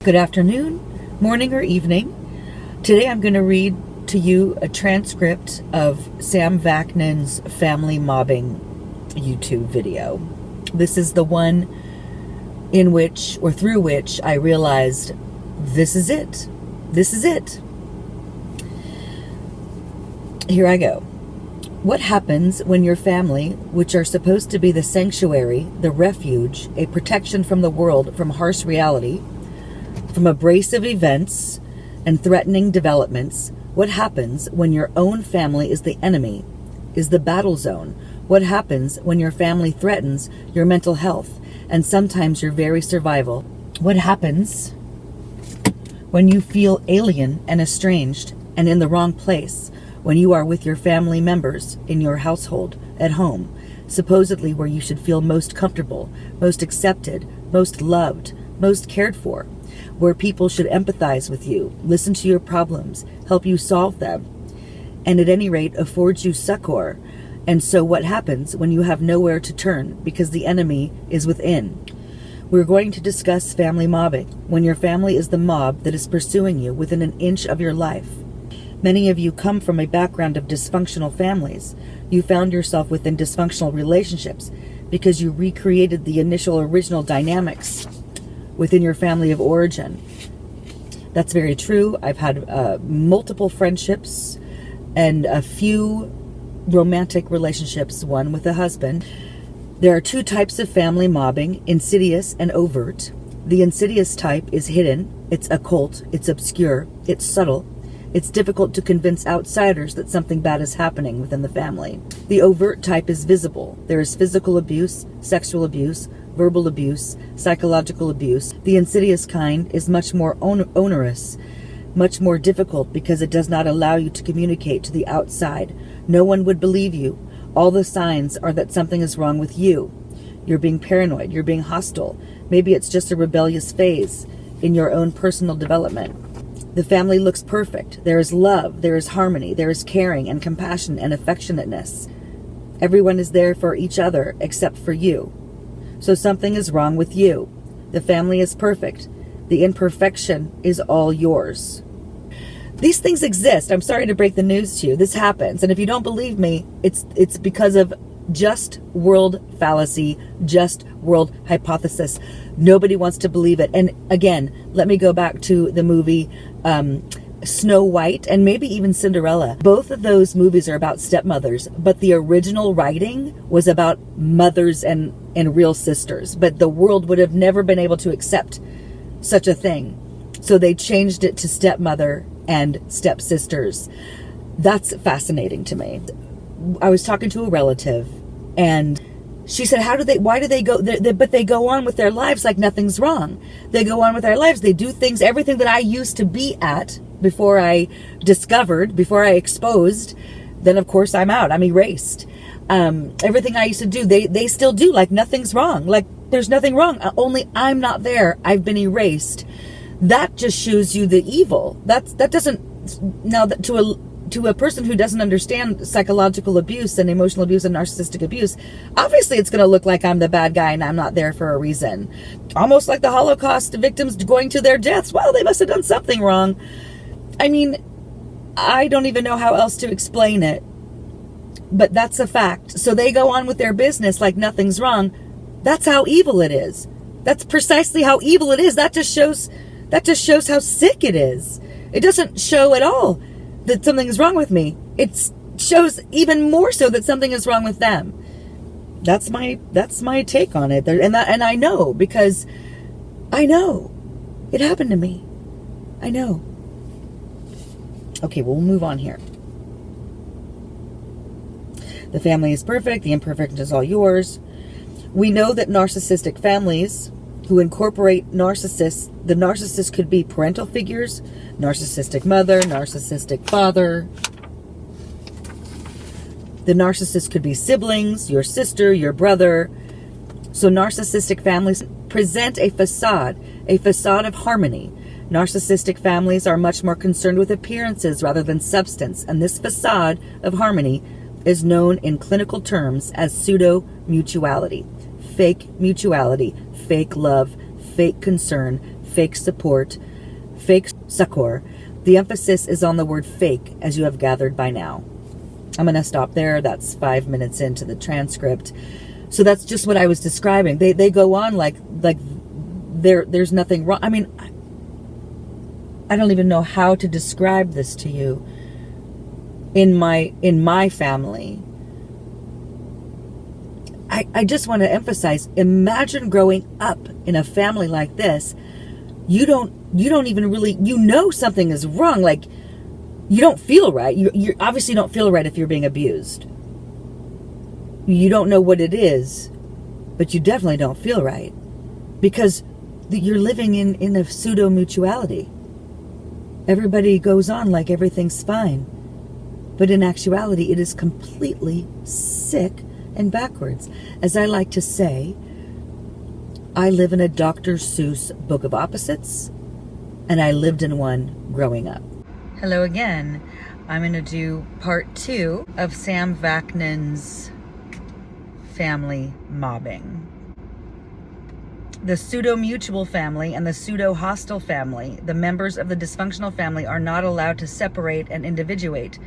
Good afternoon, morning, or evening. Today I'm going to read to you a transcript of Sam Vaknin's Family Mobbing YouTube video. This is the one in which, or through which, I realized this is it. This is it. Here I go. What happens when your family, which are supposed to be the sanctuary, the refuge, a protection from the world, from harsh reality, from abrasive events and threatening developments, what happens when your own family is the enemy, is the battle zone? What happens when your family threatens your mental health and sometimes your very survival? What happens when you feel alien and estranged and in the wrong place, when you are with your family members in your household, at home, supposedly where you should feel most comfortable, most accepted, most loved, most cared for, where people should empathize with you, listen to your problems, help you solve them, and at any rate afford you succor. And so what happens when you have nowhere to turn because the enemy is within? We're going to discuss family mobbing, when your family is the mob that is pursuing you within an inch of your life. Many of you come from a background of dysfunctional families. You found yourself within dysfunctional relationships because you recreated the original dynamics within your family of origin. That's very true. I've had multiple friendships and a few romantic relationships, one with a husband. There are two types of family mobbing, insidious and overt. The insidious type is hidden, it's occult, it's obscure, it's subtle. It's difficult to convince outsiders that something bad is happening within the family. The overt type is visible. There is physical abuse, sexual abuse, verbal abuse, psychological abuse. The insidious kind is much more onerous, much more difficult because it does not allow you to communicate to the outside. No one would believe you. All the signs are that something is wrong with you. You're being paranoid, you're being hostile. Maybe it's just a rebellious phase in your own personal development. The family looks perfect. There is love, there is harmony, there is caring and compassion and affectionateness. Everyone is there for each other except for you. So something is wrong with you. The family is perfect. The imperfection is all yours. These things exist. I'm sorry to break the news to you. This happens. And if you don't believe me, it's because of just world fallacy, just world hypothesis. Nobody wants to believe it. And again, let me go back to the movie Snow White and maybe even Cinderella. Both of those movies are about stepmothers, but the original writing was about mothers and real sisters. But the world would have never been able to accept such a thing. So they changed it to stepmother and stepsisters. That's fascinating to me. I was talking to a relative and she said, why do they go, but they go on with their lives like nothing's wrong. They go on with their lives. They do things, everything that I used to be at before I discovered, before I exposed, then of course I'm out. I'm erased. Everything I used to do, they still do, like nothing's wrong. Like there's nothing wrong. Only I'm not there. I've been erased. That just shows you the evil. That doesn't, now that to a person who doesn't understand psychological abuse and emotional abuse and narcissistic abuse, obviously it's going to look like I'm the bad guy and I'm not there for a reason. Almost like the Holocaust victims going to their deaths. Well, they must have done something wrong. I mean, I don't even know how else to explain it, but that's a fact. So they go on with their business like nothing's wrong. That's how evil it is. That's precisely how evil it is. That just shows how sick it is. It doesn't show at all that something is wrong with me. It shows even more so that something is wrong with them. That's my take on it. And I know, because I know it happened to me. I know. Okay, well, we'll move on here. The family is perfect. The imperfection is all yours. We know that narcissistic families who incorporate narcissists, the narcissist could be parental figures, narcissistic mother, narcissistic father. The narcissist could be siblings, your sister, your brother. So narcissistic families present a facade of harmony. Narcissistic families are much more concerned with appearances rather than substance, and this facade of harmony is known in clinical terms as pseudo-mutuality. Fake mutuality, fake love, fake concern, fake support, fake succor. The emphasis is on the word fake, as you have gathered by now. I'm going to stop there. That's 5 minutes into the transcript. So that's just what I was describing. They go on like there's nothing wrong. I mean, I don't even know how to describe this to you. In my family, I just want to emphasize, imagine growing up in a family like this. You don't even really, something is wrong. Like, you don't feel right. You obviously don't feel right if you're being abused. You don't know what it is, but you definitely don't feel right because you're living in a pseudo mutuality. Everybody goes on like everything's fine, but in actuality, it is completely sick and backwards. As I like to say, I live in a Dr. Seuss book of opposites, and I lived in one growing up. Hello again. I'm going to do part 2 of Sam Vaknin's Family Mobbing. The pseudo-mutual family and the pseudo-hostile family, the members of the dysfunctional family, are not allowed to separate and individuate.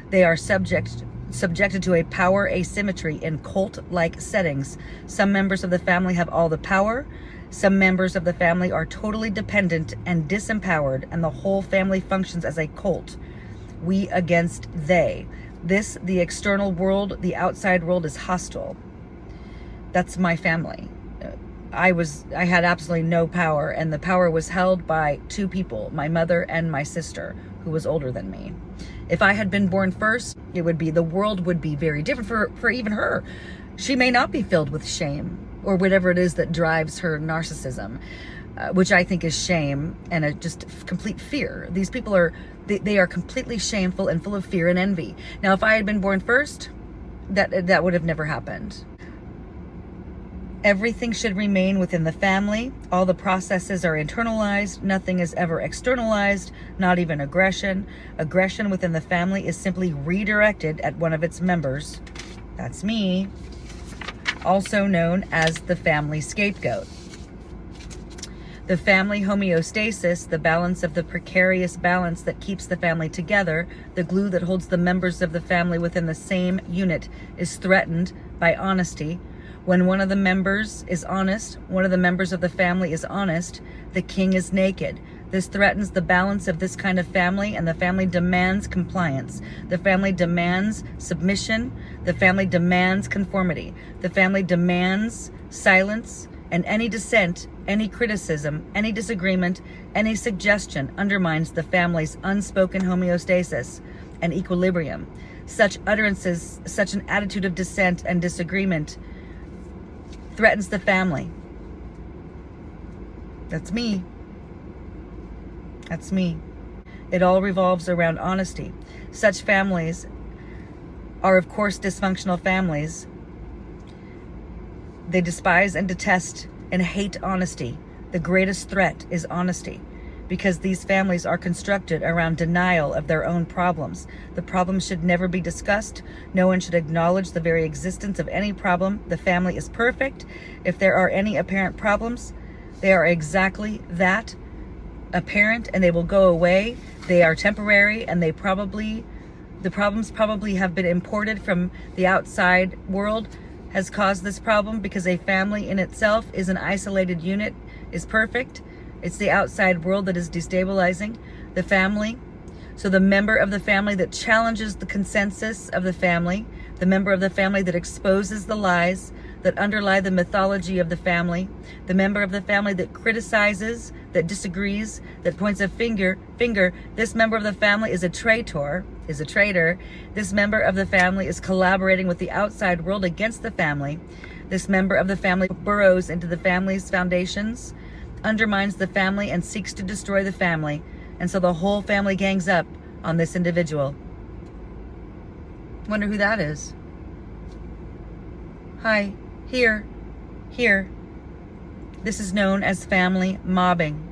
They are subjected to a power asymmetry in cult-like settings. Some members of the family have all the power. Some members of the family are totally dependent and disempowered, and the whole family functions as a cult. We against they. This, the external world, the outside world, is hostile. That's my family. I had absolutely no power, and the power was held by 2 people, my mother and my sister, who was older than me. If I had been born first, the world would be very different for even her. She may not be filled with shame or whatever it is that drives her narcissism, which I think is shame and just complete fear. These people they are completely shameful and full of fear and envy. Now, if I had been born first, that would have never happened. Everything should remain within the family. All the processes are internalized. Nothing is ever externalized, not even aggression. Aggression within the family is simply redirected at one of its members. That's me. Also known as the family scapegoat. The family homeostasis, the balance of the precarious balance that keeps the family together, the glue that holds the members of the family within the same unit, is threatened by honesty. When one of the members is honest, one of the members of the family is honest, the king is naked. This threatens the balance of this kind of family, and the family demands compliance. The family demands submission. The family demands conformity. The family demands silence, and any dissent, any criticism, any disagreement, any suggestion undermines the family's unspoken homeostasis and equilibrium. Such utterances, such an attitude of dissent and disagreement threatens the family. That's me. That's me. It all revolves around honesty. Such families are, of course, dysfunctional families. They despise and detest and hate honesty. The greatest threat is honesty, because these families are constructed around denial of their own problems. The problem should never be discussed. No one should acknowledge the very existence of any problem. The family is perfect. If there are any apparent problems, they are exactly that, apparent, and they will go away. They are temporary, and the problems probably have been imported from the outside world, has caused this problem, because a family in itself is an isolated unit, is perfect. It's the outside world that is destabilizing the family. So the member of the family that challenges the consensus of the family, the member of the family that exposes the lies that underlie the mythology of the family, the member of the family that criticizes, that disagrees, that points a finger, this member of the family is a traitor, is a traitor. This member of the family is collaborating with the outside world against the family. This member of the family burrows into the family's foundations, undermines the family, and seeks to destroy the family. And so the whole family gangs up on this individual. Wonder who that is. Hi, here. This is known as family mobbing.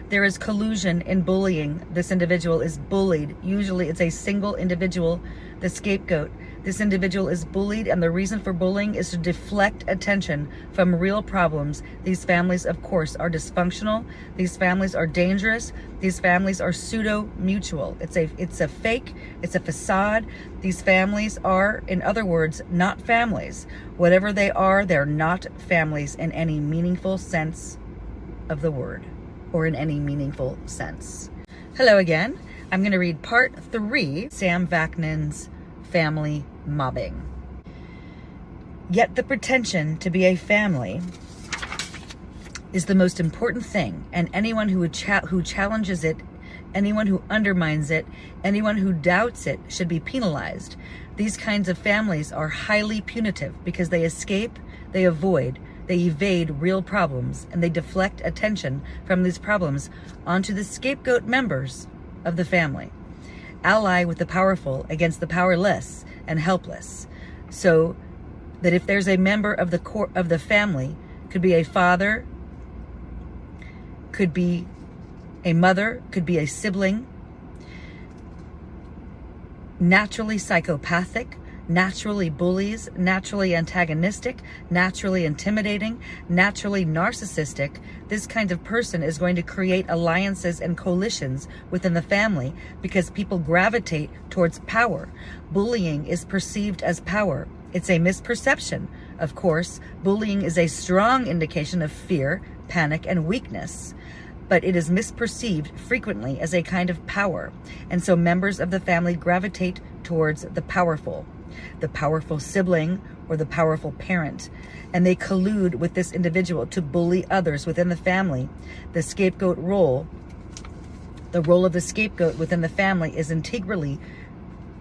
There is collusion in bullying. This individual is bullied. Usually it's a single individual, the scapegoat. This individual is bullied, and the reason for bullying is to deflect attention from real problems. These families, of course, are dysfunctional. These families are dangerous. These families are pseudo-mutual. It's a fake. It's a facade. These families are, in other words, not families. Whatever they are, they're not families in any meaningful sense of the word, or in any meaningful sense. Hello again. I'm going to read part 3, Sam Vaknin's Family Mobbing. Yet the pretension to be a family is the most important thing, and anyone who challenges it, anyone who undermines it, anyone who doubts it should be penalized. These kinds of families are highly punitive because they escape, they avoid, they evade real problems, and they deflect attention from these problems onto the scapegoat members of the family. Ally with the powerful against the powerless and helpless, so that if there's a member of the family, could be a father, could be a mother, could be a sibling, naturally psychopathic, naturally bullies, naturally antagonistic, naturally intimidating, naturally narcissistic, this kind of person is going to create alliances and coalitions within the family because people gravitate towards power. Bullying is perceived as power. It's a misperception. Of course, bullying is a strong indication of fear, panic, and weakness, but it is misperceived frequently as a kind of power, and so members of the family gravitate towards the powerful sibling or the powerful parent, and they collude with this individual to bully others within the family. The scapegoat role, the role of the scapegoat within the family is integrally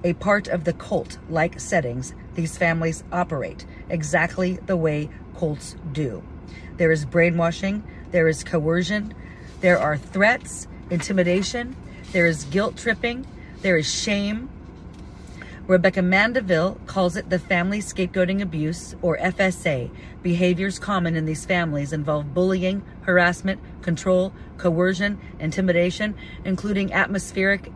a part of the cult-like settings these families operate, exactly the way cults do. There is brainwashing, there is coercion, there are threats, intimidation, there is guilt tripping, there is shame. Rebecca Mandeville calls it the family scapegoating abuse, or FSA. Behaviors common in these families involve bullying, harassment, control, coercion, intimidation, including atmospheric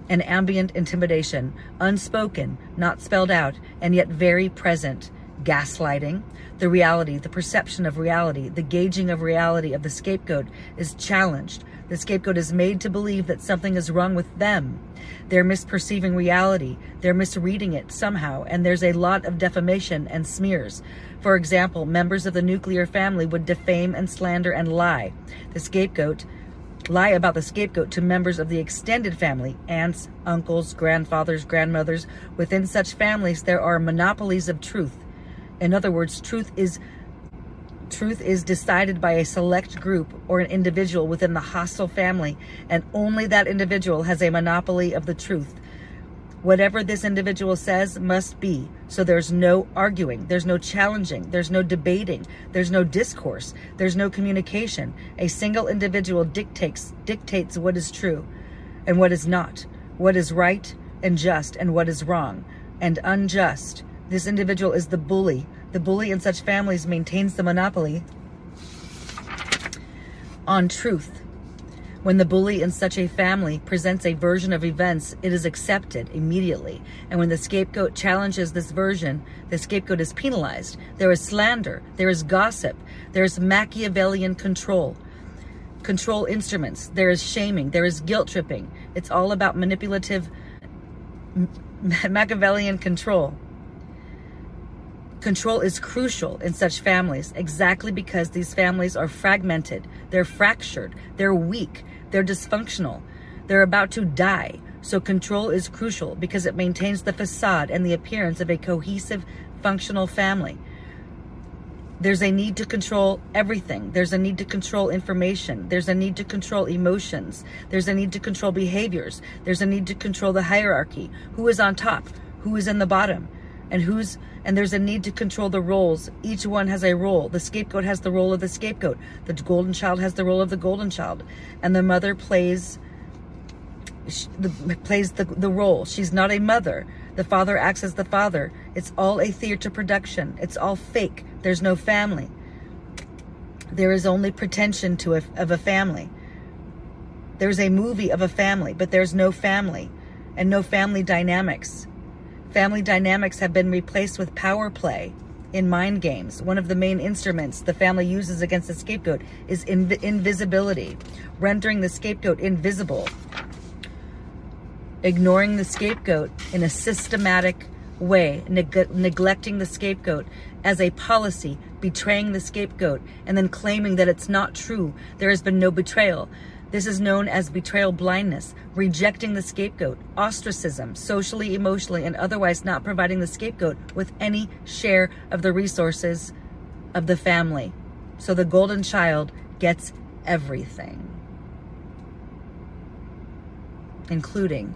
and ambient intimidation, unspoken, not spelled out, and yet very present. Gaslighting, the reality, the perception of reality, the gauging of reality of the scapegoat is challenged. The scapegoat is made to believe that something is wrong with them. They're misperceiving reality. They're misreading it somehow, and there's a lot of defamation and smears. For example, members of the nuclear family would defame and slander and lie about the scapegoat to members of the extended family, aunts, uncles, grandfathers, grandmothers. Within such families, there are monopolies of truth. In other words, truth is decided by a select group or an individual within the hostile family, and only that individual has a monopoly of the truth. Whatever this individual says must be. So there's no arguing, there's no challenging, there's no debating, there's no discourse, there's no communication. A single individual dictates what is true and what is not, what is right and just and what is wrong and unjust. This individual is the bully. The bully in such families maintains the monopoly on truth. When the bully in such a family presents a version of events, it is accepted immediately. And when the scapegoat challenges this version, the scapegoat is penalized. There is slander, there is gossip, there is Machiavellian control instruments, there is shaming, there is guilt tripping. It's all about manipulative Machiavellian control. Control is crucial in such families exactly because these families are fragmented, they're fractured, they're weak, they're dysfunctional, they're about to die. So control is crucial because it maintains the facade and the appearance of a cohesive, functional family. There's a need to control everything. There's a need to control information. There's a need to control emotions. There's a need to control behaviors. There's a need to control the hierarchy. Who is on top? Who is in the bottom? And there's a need to control the roles. Each one has a role. The scapegoat has the role of the scapegoat. The golden child has the role of the golden child. And the mother plays the role. She's not a mother. The father acts as the father. It's all a theater production. It's all fake. There's no family. There is only pretension of a family. There's a movie of a family, but there's no family and no family dynamics. Family dynamics have been replaced with power play in mind games. One of the main instruments the family uses against the scapegoat is invisibility, rendering the scapegoat invisible, ignoring the scapegoat in a systematic way, neglecting the scapegoat as a policy, betraying the scapegoat, and then claiming that it's not true. There has been no betrayal. This is known as betrayal blindness, rejecting the scapegoat, ostracism, socially, emotionally, and otherwise not providing the scapegoat with any share of the resources of the family. So the golden child gets everything, including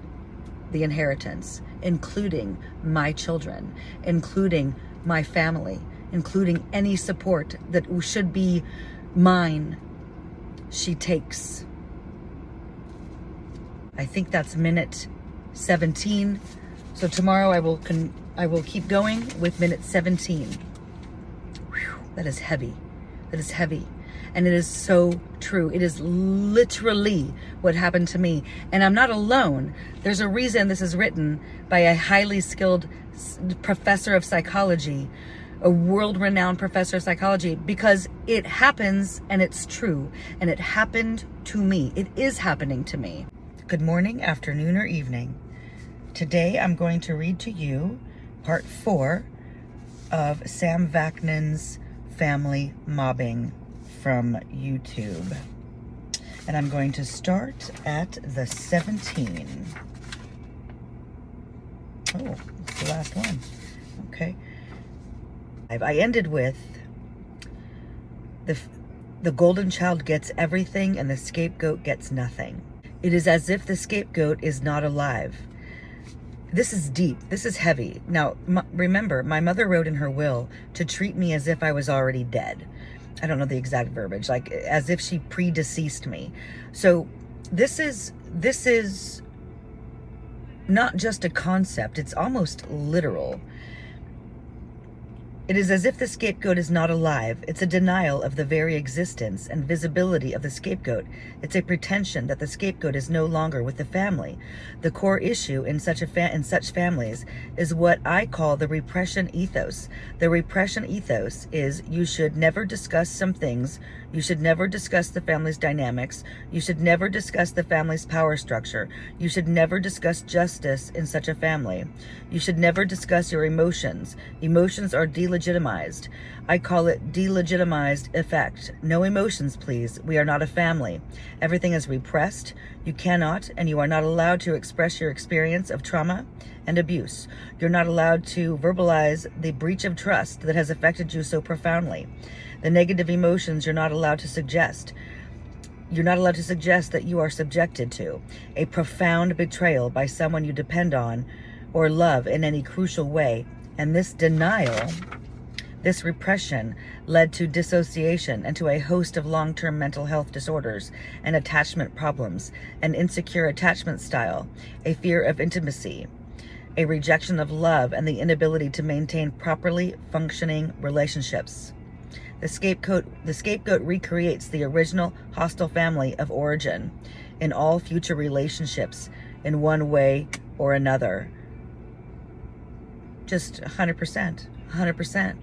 the inheritance, including my children, including my family, including any support that should be mine. She takes. I think that's minute 17. So tomorrow I will keep going with minute 17. Whew, that is heavy. That is heavy. And it is so true. It is literally what happened to me. And I'm not alone. There's a reason this is written by a highly skilled professor of psychology, a world-renowned professor of psychology, because it happens and it's true. And it happened to me. It is happening to me. Good morning, afternoon, or evening. Today I'm going to read to you part 4 of Sam Vaknin's Family Mobbing from YouTube. And I'm going to start at the 17. Oh, it's the last one. Okay. I ended with the golden child gets everything and the scapegoat gets nothing. It is as if the scapegoat is not alive. This is deep. This is heavy. Now, remember, my mother wrote in her will to treat me as if I was already dead. I don't know the exact verbiage, like as if she predeceased me. So this is not just a concept. It's almost literal. It is as if the scapegoat is not alive. It's a denial of the very existence and visibility of the scapegoat. It's a pretension that the scapegoat is no longer with the family. The core issue in such families is what I call the repression ethos. The repression ethos is you should never discuss some things. You should never discuss the family's dynamics. You should never discuss the family's power structure. You should never discuss justice in such a family. You should never discuss your emotions. Emotions are delegitimized. I call it delegitimized effect. No emotions, please. We are not a family. Everything is repressed. You cannot and you are not allowed to express your experience of trauma and abuse. You're not allowed to verbalize the breach of trust that has affected you so profoundly. The negative emotions you're not allowed to suggest. You're not allowed to suggest that you are subjected to a profound betrayal by someone you depend on or love in any crucial way. And this denial, this repression, led to dissociation and to a host of long-term mental health disorders and attachment problems, an insecure attachment style, a fear of intimacy, a rejection of love, and the inability to maintain properly functioning relationships. The scapegoat recreates the original hostile family of origin in all future relationships in one way or another. Just 100%, 100%.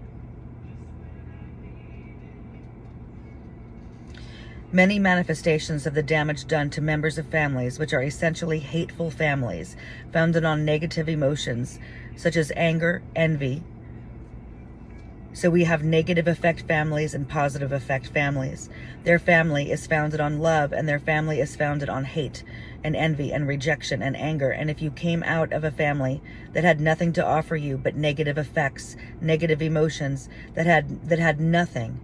Many manifestations of the damage done to members of families, which are essentially hateful families, founded on negative emotions such as anger, envy. So we have negative effect families and positive effect families. Their family is founded on love, and their family is founded on hate and envy and rejection and anger. And if you came out of a family that had nothing to offer you but negative effects, negative emotions, that had nothing,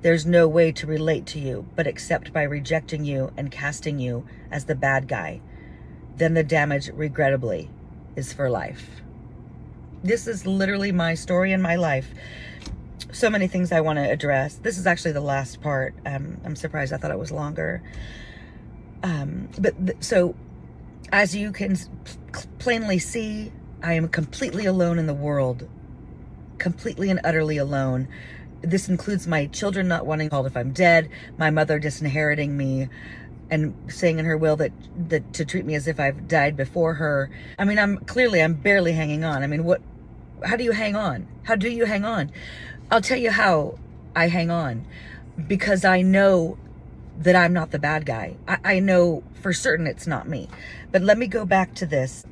there's no way to relate to you but except by rejecting you and casting you as the bad guy. Then the damage, regrettably, is for life. This is literally my story in my life. So many things I want to address. This is actually the last part. I'm surprised. I thought it was longer. So as you can plainly see, I am completely alone in the world. Completely and utterly alone. This includes my children not wanting called if I'm dead, my mother disinheriting me, and saying in her will that to treat me as if I've died before her. I mean, I'm barely hanging on. I mean, how do you hang on? How do you hang on? I'll tell you how I hang on, because I know that I'm not the bad guy. I know for certain it's not me. But let me go back to this.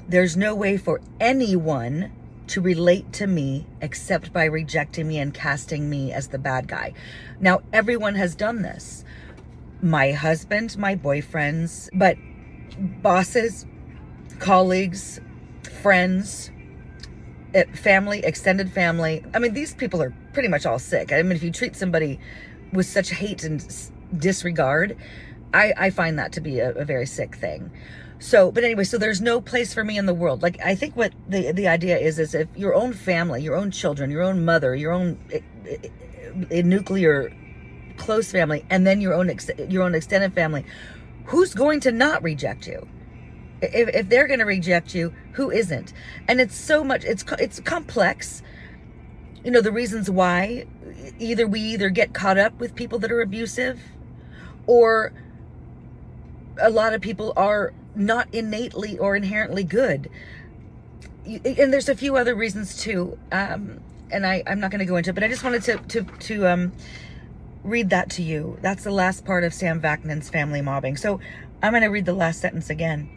There's no way for anyone to relate to me except by rejecting me and casting me as the bad guy. Now, everyone has done this. My husband, my boyfriends, but bosses, colleagues, friends, family, extended family. I mean, these people are pretty much all sick. I mean, if you treat somebody with such hate and disregard, I find that to be a very sick thing. So, but anyway, so there's no place for me in the world. Like, I think what the idea is if your own family, your own children, your own mother, your own nuclear close family, and then your own extended family, who's going to not reject you? If they're going to reject you, who isn't? And it's so much, it's complex. You know, the reasons why, we either get caught up with people that are abusive, or a lot of people are not innately or inherently good. And there's a few other reasons too. And I'm not going to go into it, but I just wanted to read that to you. That's the last part of Sam Vaknin's Family Mobbing. So I'm going to read the last sentence again.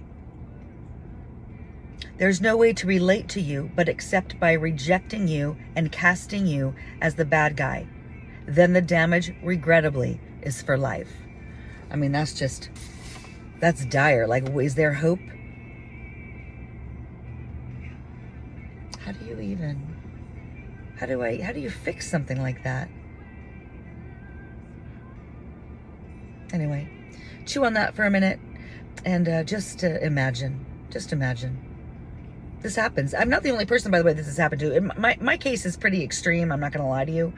There's no way to relate to you but except by rejecting you and casting you as the bad guy. Then the damage, regrettably, is for life. I mean, that's dire. Like, is there hope? How do you fix something like that? Anyway, chew on that for a minute and just imagine. This happens. I'm not the only person, by the way, this has happened to. My case is pretty extreme. I'm not going to lie to you.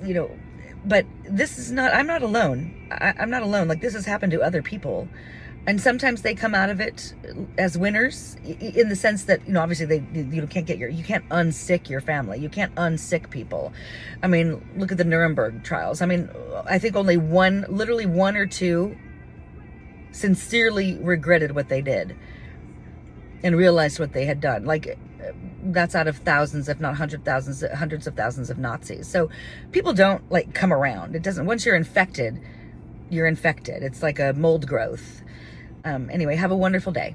You know, but this is not, I'm not alone. I'm not alone. Like, this has happened to other people. And sometimes they come out of it as winners, in the sense that, you know, obviously you can't unsick your family. You can't unsick people. I mean, look at the Nuremberg trials. I mean, I think only literally one or two sincerely regretted what they did and realized what they had done. Like, that's out of thousands, if not hundreds of thousands of Nazis. So people don't, like, come around. It doesn't, once you're infected, you're infected. It's like a mold growth. Anyway, have a wonderful day.